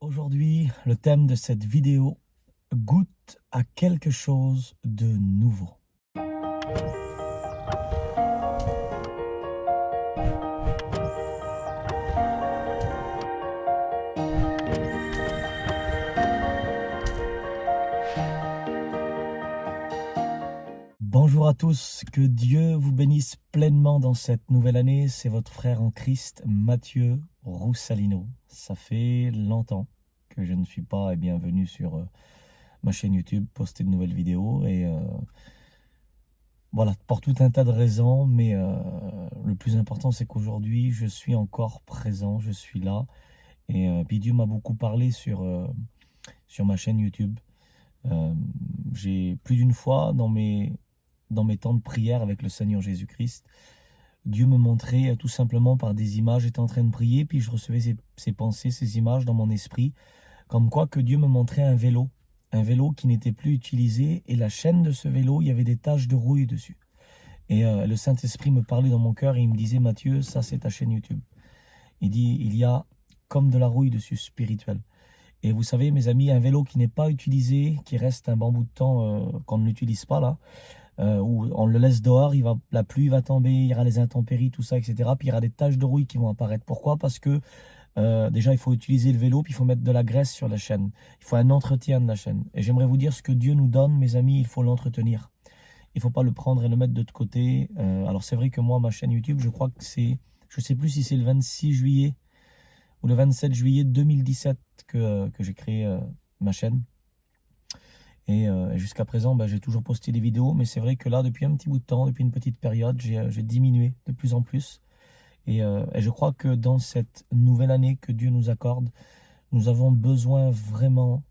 Aujourd'hui, le thème de cette vidéo, goûte à quelque chose de nouveau. Bonjour à tous, que Dieu vous bénisse pleinement dans cette nouvelle année. C'est votre frère en Christ, Mathieu Roussalino. Ça fait longtemps que je ne suis pas venu sur ma chaîne YouTube poster de nouvelles vidéos et voilà, pour tout un tas de raisons, mais le plus important c'est qu'aujourd'hui je suis encore présent, je suis là et puis Dieu m'a beaucoup parlé sur ma chaîne YouTube. J'ai plus d'une fois dans mes temps de prière avec le Seigneur Jésus-Christ, Dieu me montrait tout simplement par des images, j'étais en train de prier, puis je recevais ces pensées, ces images dans mon esprit, comme quoi que Dieu me montrait un vélo qui n'était plus utilisé, et la chaîne de ce vélo, il y avait des taches de rouille dessus. Et le Saint-Esprit me parlait dans mon cœur et il me disait, Mathieu, ça c'est ta chaîne YouTube. Il dit, il y a comme de la rouille dessus, spirituelle. Et vous savez, mes amis, un vélo qui n'est pas utilisé, qui reste un bon bout de temps qu'on ne l'utilise pas là, où on le laisse dehors, la pluie va tomber, il y aura les intempéries, tout ça, etc. Puis il y aura des taches de rouille qui vont apparaître. Pourquoi? Parce que déjà, il faut utiliser le vélo, puis il faut mettre de la graisse sur la chaîne. Il faut un entretien de la chaîne. Et j'aimerais vous dire, ce que Dieu nous donne, mes amis, il faut l'entretenir. Il ne faut pas le prendre et le mettre de côté. Alors c'est vrai que moi, ma chaîne YouTube, je crois que je ne sais plus si c'est le 26 juillet ou le 27 juillet 2017 que j'ai créé ma chaîne. Et jusqu'à présent, j'ai toujours posté des vidéos, mais c'est vrai que là, depuis un petit bout de temps, depuis une petite période, j'ai diminué de plus en plus. Et je crois que dans cette nouvelle année que Dieu nous accorde, nous avons besoin vraiment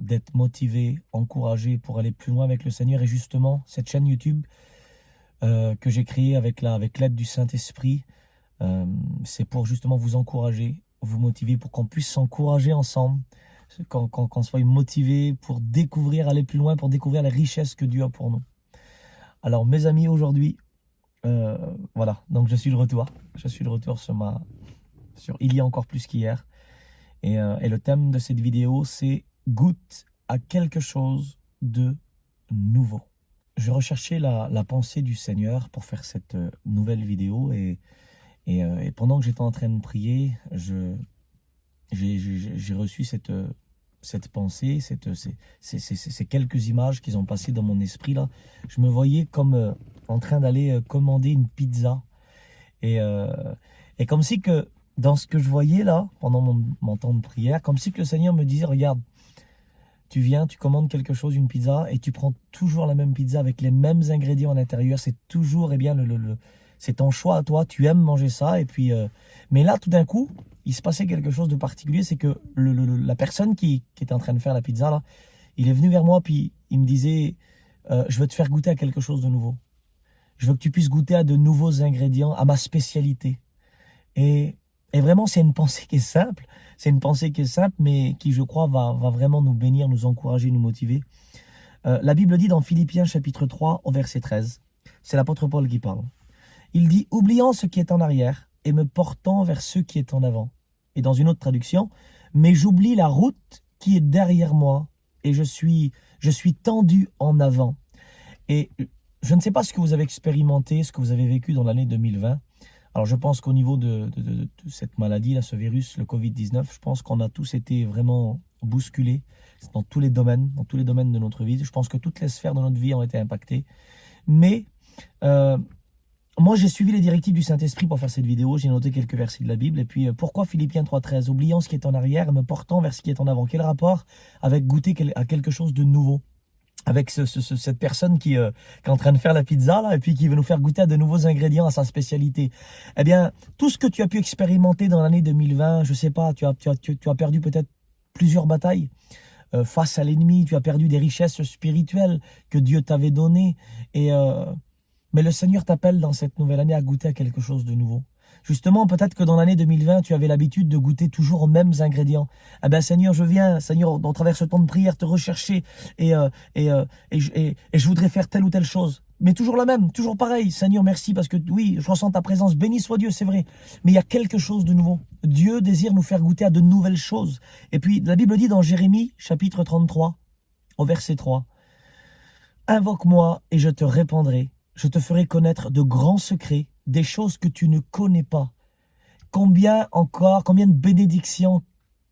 d'être motivés, encouragés pour aller plus loin avec le Seigneur. Et justement, cette chaîne YouTube que j'ai créée avec l'aide du Saint-Esprit, c'est pour justement vous encourager, vous motiver, pour qu'on puisse s'encourager ensemble, qu'on soit motivé pour découvrir, aller plus loin, pour découvrir les richesses que Dieu a pour nous. Alors mes amis, aujourd'hui, voilà, donc je suis de retour. Je suis de retour sur Il y a encore plus qu'hier. Et le thème de cette vidéo, c'est goûte à quelque chose de nouveau. Je recherchais la pensée du Seigneur pour faire cette nouvelle vidéo et pendant que j'étais en train de prier, j'ai reçu cette pensée, ces quelques images qui ont passé dans mon esprit là. Je me voyais comme en train d'aller commander une pizza. Et comme si que dans ce que je voyais là, pendant mon temps de prière, comme si que le Seigneur me disait, regarde, tu viens, tu commandes quelque chose, une pizza, et tu prends toujours la même pizza avec les mêmes ingrédients à l'intérieur. C'est toujours, c'est ton choix à toi, tu aimes manger ça. Et puis, mais là, tout d'un coup, il se passait quelque chose de particulier, c'est que la personne qui était en train de faire la pizza, là, il est venu vers moi, puis il me disait, je veux te faire goûter à quelque chose de nouveau. Je veux que tu puisses goûter à de nouveaux ingrédients, à ma spécialité. Et vraiment, c'est une pensée qui est simple. C'est une pensée qui est simple, mais qui, je crois, va vraiment nous bénir, nous encourager, nous motiver. La Bible dit dans Philippiens chapitre 3 au verset 13, c'est l'apôtre Paul qui parle. Il dit « Oubliant ce qui est en arrière et me portant vers ce qui est en avant. » Et dans une autre traduction, « Mais j'oublie la route qui est derrière moi et je suis tendu en avant. » Et je ne sais pas ce que vous avez expérimenté, ce que vous avez vécu dans l'année 2020. Alors je pense qu'au niveau de cette maladie, là, ce virus, le Covid-19, je pense qu'on a tous été vraiment bousculés dans tous les domaines de notre vie. Je pense que toutes les sphères de notre vie ont été impactées. Mais moi, j'ai suivi les directives du Saint-Esprit pour faire cette vidéo. J'ai noté quelques versets de la Bible. Et puis, pourquoi Philippiens 3,13 « Oubliant ce qui est en arrière et me portant vers ce qui est en avant ». Quel rapport avec goûter à quelque chose de nouveau? Avec cette personne qui est en train de faire la pizza, là, et puis qui veut nous faire goûter à de nouveaux ingrédients, à sa spécialité. Eh bien, tout ce que tu as pu expérimenter dans l'année 2020, je sais pas, tu as perdu peut-être plusieurs batailles face à l'ennemi, tu as perdu des richesses spirituelles que Dieu t'avait données. Mais le Seigneur t'appelle dans cette nouvelle année à goûter à quelque chose de nouveau. Justement, peut-être que dans l'année 2020, tu avais l'habitude de goûter toujours aux mêmes ingrédients. Eh bien, Seigneur, je viens, Seigneur, au travers ce temps de prière, te rechercher et je voudrais faire telle ou telle chose. Mais toujours la même, toujours pareil. Seigneur, merci parce que oui, je ressens ta présence. Béni soit Dieu, c'est vrai. Mais il y a quelque chose de nouveau. Dieu désire nous faire goûter à de nouvelles choses. Et puis, la Bible dit dans Jérémie, chapitre 33, au verset 3, « Invoque-moi et je te répondrai. Je te ferai connaître de grands secrets, des choses que tu ne connais pas. » Combien de bénédictions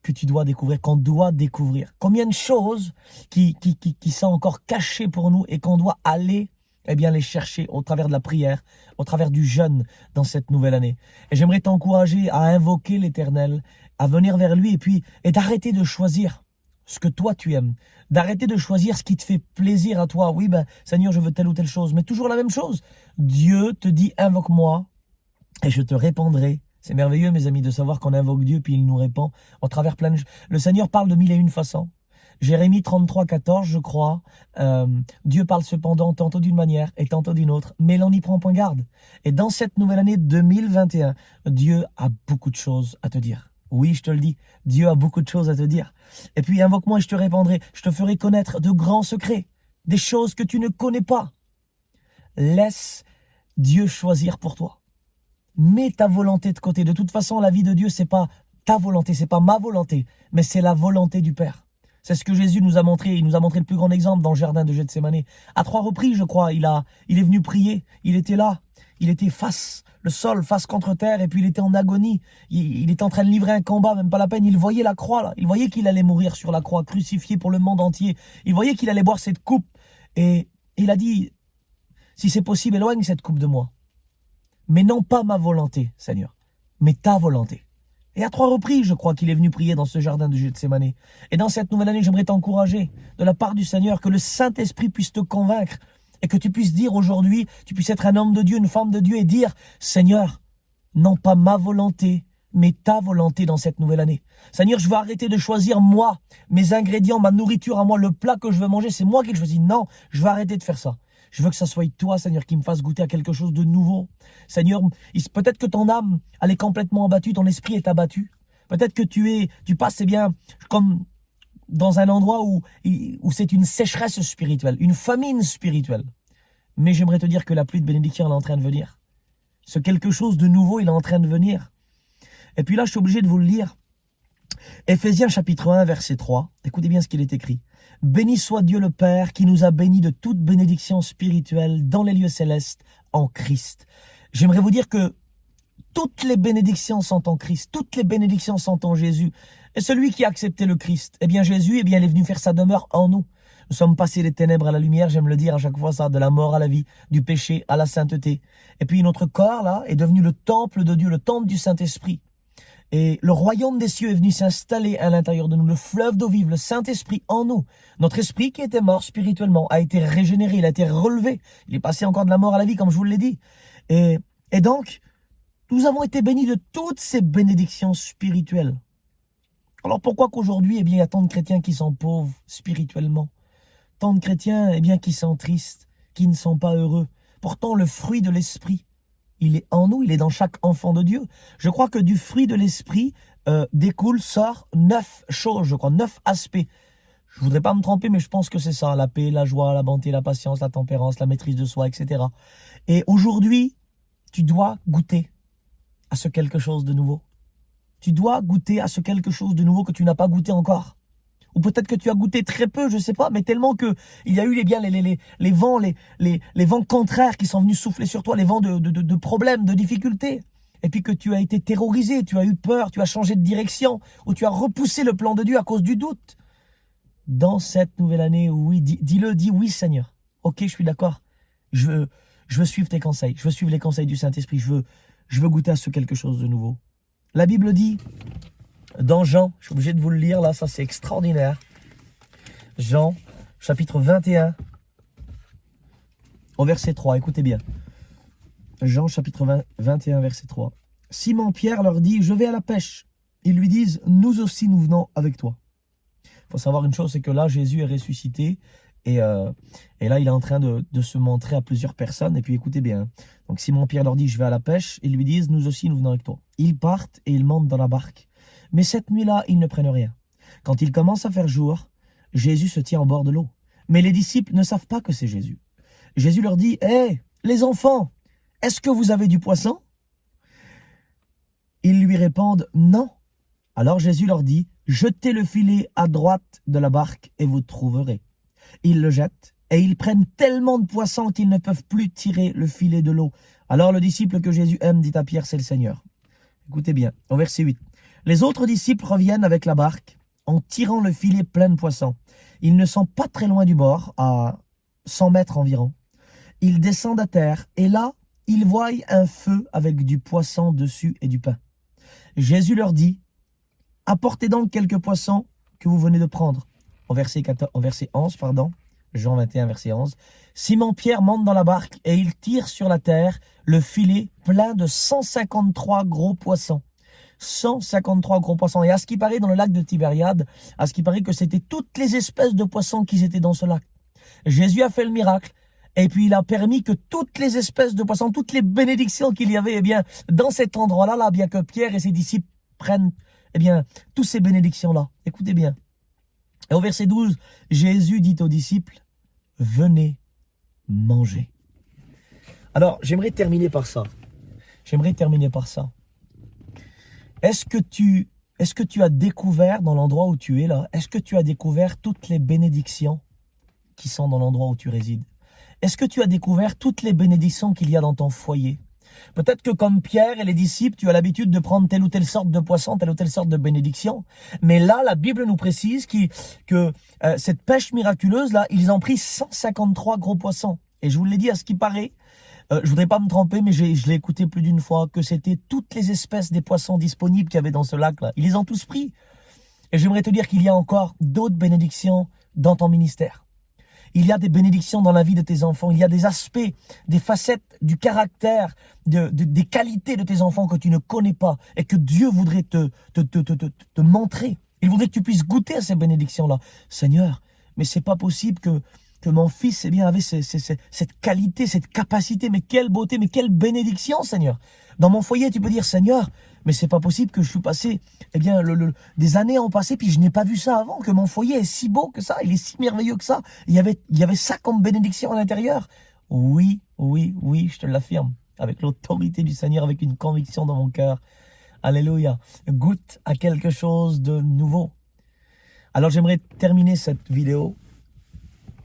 que tu dois découvrir, qu'on doit découvrir. Combien de choses qui sont encore cachées pour nous et qu'on doit aller les chercher au travers de la prière, au travers du jeûne dans cette nouvelle année. Et j'aimerais t'encourager à invoquer l'Éternel, à venir vers lui et d'arrêter de choisir ce que toi tu aimes, d'arrêter de choisir ce qui te fait plaisir à toi. Oui, Seigneur, je veux telle ou telle chose, mais toujours la même chose. Dieu te dit, invoque-moi et je te répondrai. C'est merveilleux, mes amis, de savoir qu'on invoque Dieu puis il nous répond au travers plein de... Le Seigneur parle de 1001 façons. Jérémie 33, 14, je crois, Dieu parle cependant tantôt d'une manière et tantôt d'une autre, mais l'on n'y prend point garde. Et dans cette nouvelle année 2021, Dieu a beaucoup de choses à te dire. Oui, je te le dis, Dieu a beaucoup de choses à te dire. Et puis invoque-moi et je te répondrai, je te ferai connaître de grands secrets, des choses que tu ne connais pas. Laisse Dieu choisir pour toi. Mets ta volonté de côté. De toute façon, la vie de Dieu, c'est pas ta volonté, c'est pas ma volonté, mais c'est la volonté du Père. C'est ce que Jésus nous a montré. Il nous a montré le plus grand exemple dans le jardin de Gethsémani. À 3 reprises, je crois, il est venu prier. Il était là. Il était le sol, face contre terre, et puis il était en agonie. Il était en train de livrer un combat, même pas la peine. Il voyait la croix, là. Il voyait qu'il allait mourir sur la croix, crucifié pour le monde entier. Il voyait qu'il allait boire cette coupe. Et il a dit, si c'est possible, éloigne cette coupe de moi. Mais non pas ma volonté, Seigneur, mais ta volonté. Et à 3 reprises, je crois qu'il est venu prier dans ce jardin de Gethsémani. Et dans cette nouvelle année, j'aimerais t'encourager, de la part du Seigneur, que le Saint-Esprit puisse te convaincre et que tu puisses dire aujourd'hui, tu puisses être un homme de Dieu, une femme de Dieu et dire, Seigneur, non pas ma volonté, mais ta volonté dans cette nouvelle année. Seigneur, je veux arrêter de choisir moi, mes ingrédients, ma nourriture à moi, le plat que je veux manger, c'est moi qui le choisis. Non, je veux arrêter de faire ça. Je veux que ça soit toi, Seigneur, qui me fasse goûter à quelque chose de nouveau. Seigneur, peut-être que ton âme, elle est complètement abattue, ton esprit est abattu. Peut-être que tu passes, comme dans un endroit où c'est une sécheresse spirituelle, une famine spirituelle. Mais j'aimerais te dire que la pluie de bénédiction, elle est en train de venir. Ce quelque chose de nouveau, il est en train de venir. Et puis là, je suis obligé de vous le lire. Éphésiens chapitre 1, verset 3. Écoutez bien ce qu'il est écrit. « Béni soit Dieu le Père qui nous a bénis de toute bénédiction spirituelle dans les lieux célestes en Christ. » J'aimerais vous dire que toutes les bénédictions sont en Christ. Toutes les bénédictions sont en Jésus. Et celui qui a accepté le Christ, Jésus, il est venu faire sa demeure en nous. Nous sommes passés des ténèbres à la lumière, j'aime le dire à chaque fois ça, de la mort à la vie, du péché à la sainteté. Et puis notre corps, là, est devenu le temple de Dieu, le temple du Saint-Esprit. Et le royaume des cieux est venu s'installer à l'intérieur de nous, le fleuve d'eau vive, le Saint-Esprit en nous. Notre esprit qui était mort spirituellement a été régénéré, il a été relevé. Il est passé encore de la mort à la vie, comme je vous l'ai dit. Et donc, nous avons été bénis de toutes ces bénédictions spirituelles. Alors pourquoi qu'aujourd'hui, il y a tant de chrétiens qui sont pauvres spirituellement? Tant de chrétiens, qui sont tristes, qui ne sont pas heureux. Pourtant, le fruit de l'esprit, il est en nous, il est dans chaque enfant de Dieu. Je crois que du fruit de l'esprit sort 9 choses, je crois, 9 aspects. Je ne voudrais pas me tromper, mais je pense que c'est ça, la paix, la joie, la bonté, la patience, la tempérance, la maîtrise de soi, etc. Et aujourd'hui, tu dois goûter à ce quelque chose de nouveau. Tu dois goûter à ce quelque chose de nouveau que tu n'as pas goûté encore. Ou peut-être que tu as goûté très peu, je ne sais pas, mais tellement que il y a eu les vents contraires qui sont venus souffler sur toi, les vents de problèmes, de difficultés. Et puis que tu as été terrorisé, tu as eu peur, tu as changé de direction, ou tu as repoussé le plan de Dieu à cause du doute. Dans cette nouvelle année, oui, dis-le, dis oui Seigneur. Ok, je suis d'accord. Je veux suivre tes conseils, je veux suivre les conseils du Saint-Esprit, je veux goûter à ce quelque chose de nouveau. La Bible dit... Dans Jean, je suis obligé de vous le lire là, ça c'est extraordinaire. Jean, chapitre 21, au verset 3, écoutez bien. Jean, chapitre 21, verset 3. Simon-Pierre leur dit, je vais à la pêche. Ils lui disent, nous aussi nous venons avec toi. Il faut savoir une chose, c'est que là, Jésus est ressuscité Et là, il est en train de se montrer à plusieurs personnes. Et puis écoutez bien. Donc Simon-Pierre leur dit, je vais à la pêche. Ils lui disent, nous aussi, nous venons avec toi. Ils partent et ils montent dans la barque. Mais cette nuit-là, ils ne prennent rien. Quand il commence à faire jour, Jésus se tient au bord de l'eau. Mais les disciples ne savent pas que c'est Jésus. Jésus leur dit, hé, les enfants, est-ce que vous avez du poisson? Ils lui répondent, non. Alors Jésus leur dit, jetez le filet à droite de la barque et vous trouverez. Ils le jettent et ils prennent tellement de poissons qu'ils ne peuvent plus tirer le filet de l'eau. Alors le disciple que Jésus aime dit à Pierre, c'est le Seigneur. Écoutez bien, au verset 8. Les autres disciples reviennent avec la barque en tirant le filet plein de poissons. Ils ne sont pas très loin du bord, à 100 mètres environ. Ils descendent à terre et là, ils voient un feu avec du poisson dessus et du pain. Jésus leur dit, apportez donc quelques poissons que vous venez de prendre. Au verset 11, Jean 21, verset 11. Simon-Pierre monte dans la barque et il tire sur la terre le filet plein de 153 gros poissons. 153 gros poissons. Et à ce qui paraît, dans le lac de Tibériade, à ce qui paraît que c'était toutes les espèces de poissons qui étaient dans ce lac. Jésus a fait le miracle. Et puis il a permis que toutes les espèces de poissons, toutes les bénédictions qu'il y avait, eh bien, dans cet endroit-là, là, bien que Pierre et ses disciples prennent, eh bien, toutes ces bénédictions-là. Écoutez bien. Et au verset 12, Jésus dit aux disciples, venez manger. Alors, j'aimerais terminer par ça. Est-ce que tu as découvert dans l'endroit où tu es là, est-ce que tu as découvert toutes les bénédictions qui sont dans l'endroit où tu résides? Est-ce que tu as découvert toutes les bénédictions qu'il y a dans ton foyer? Peut-être que comme Pierre et les disciples, tu as l'habitude de prendre telle ou telle sorte de poisson, telle ou telle sorte de bénédiction. Mais là, la Bible nous précise que cette pêche miraculeuse, là, ils ont pris 153 gros poissons. Et je vous l'ai dit, à ce qui paraît, je voudrais pas me tromper, mais je l'ai écouté plus d'une fois, que c'était toutes les espèces des poissons disponibles qu'il y avait dans ce lac-là. Ils les ont tous pris. Et j'aimerais te dire qu'il y a encore d'autres bénédictions dans ton ministère. Il y a des bénédictions dans la vie de tes enfants. Il y a des aspects, des facettes du caractère, des qualités de tes enfants que tu ne connais pas et que Dieu voudrait te montrer. Il voudrait que tu puisses goûter à ces bénédictions-là. Seigneur, mais c'est pas possible que mon fils, eh bien, avait cette qualité, cette capacité. Mais quelle beauté, mais quelle bénédiction, Seigneur. Dans mon foyer, tu peux dire, Seigneur, mais c'est pas possible que je suis passé, eh bien, des années ont passé, puis je n'ai pas vu ça avant, que mon foyer est si beau que ça, il est si merveilleux que ça. Il y avait ça comme bénédiction à l'intérieur. Oui, je te l'affirme, avec l'autorité du Seigneur, avec une conviction dans mon cœur. Alléluia. Goûte à quelque chose de nouveau. Alors j'aimerais terminer cette vidéo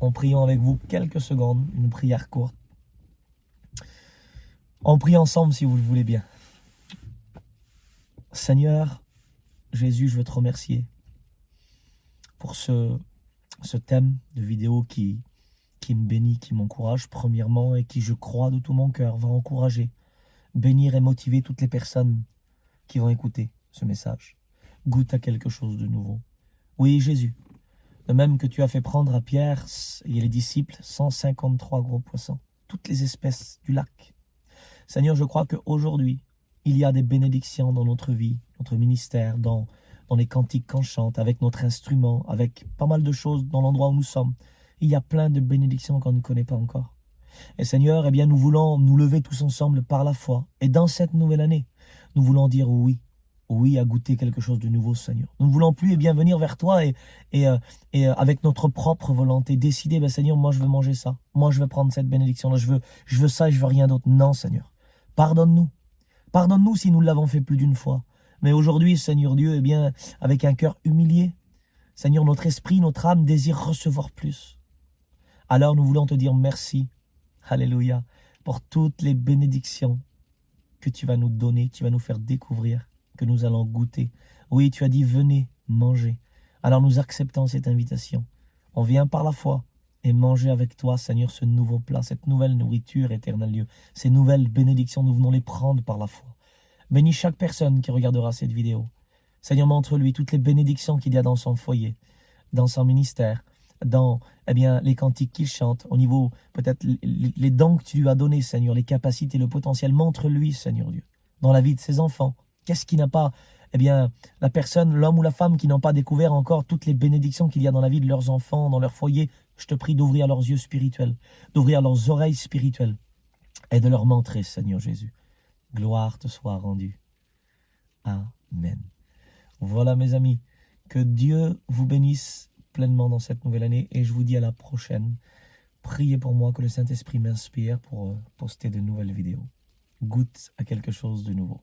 en priant avec vous quelques secondes, une prière courte. On prie ensemble si vous le voulez bien. Seigneur, Jésus, je veux te remercier pour ce thème de vidéo qui me bénit, qui m'encourage premièrement et qui, je crois de tout mon cœur, va encourager, bénir et motiver toutes les personnes qui vont écouter ce message. Goûte à quelque chose de nouveau. Oui, Jésus, de même que tu as fait prendre à Pierre et les disciples 153 gros poissons, toutes les espèces du lac. Seigneur, je crois qu'aujourd'hui, il y a des bénédictions dans notre vie, notre ministère, dans les cantiques qu'on chante, avec notre instrument, avec pas mal de choses dans l'endroit où nous sommes. Il y a plein de bénédictions qu'on ne connaît pas encore. Et Seigneur, eh bien, nous voulons nous lever tous ensemble par la foi. Et dans cette nouvelle année, nous voulons dire oui. Oui, à goûter quelque chose de nouveau, Seigneur. Nous ne voulons plus eh bien, venir vers toi et avec notre propre volonté, décider, ben, Seigneur, moi je veux manger ça. Moi je veux prendre cette bénédiction-là. Je veux ça et je veux rien d'autre. Non, Seigneur. Pardonne-nous. Pardonne-nous si nous l'avons fait plus d'une fois. Mais aujourd'hui, Seigneur Dieu, eh bien, avec un cœur humilié, Seigneur, notre esprit, notre âme désire recevoir plus. Alors nous voulons te dire merci, alléluia, pour toutes les bénédictions que tu vas nous donner, tu vas nous faire découvrir, que nous allons goûter. Oui, tu as dit, venez manger. Alors nous acceptons cette invitation. On vient par la foi et manger avec toi, Seigneur, ce nouveau plat, cette nouvelle nourriture, éternel Dieu. Ces nouvelles bénédictions, nous venons les prendre par la foi. Bénis chaque personne qui regardera cette vidéo. Seigneur, montre-lui toutes les bénédictions qu'il y a dans son foyer, dans son ministère, dans eh bien, les cantiques qu'il chante, au niveau peut-être les dons que tu lui as donnés, Seigneur, les capacités, le potentiel. Montre-lui, Seigneur Dieu, dans la vie de ses enfants. Qu'est-ce qui n'a pas, eh bien, la personne, l'homme ou la femme qui n'ont pas découvert encore toutes les bénédictions qu'il y a dans la vie de leurs enfants, dans leur foyer. Je te prie d'ouvrir leurs yeux spirituels, d'ouvrir leurs oreilles spirituelles et de leur montrer, Seigneur Jésus. Gloire te soit rendue. Amen. Voilà mes amis, que Dieu vous bénisse pleinement dans cette nouvelle année et je vous dis à la prochaine. Priez pour moi que le Saint-Esprit m'inspire pour poster de nouvelles vidéos. Goûte à quelque chose de nouveau.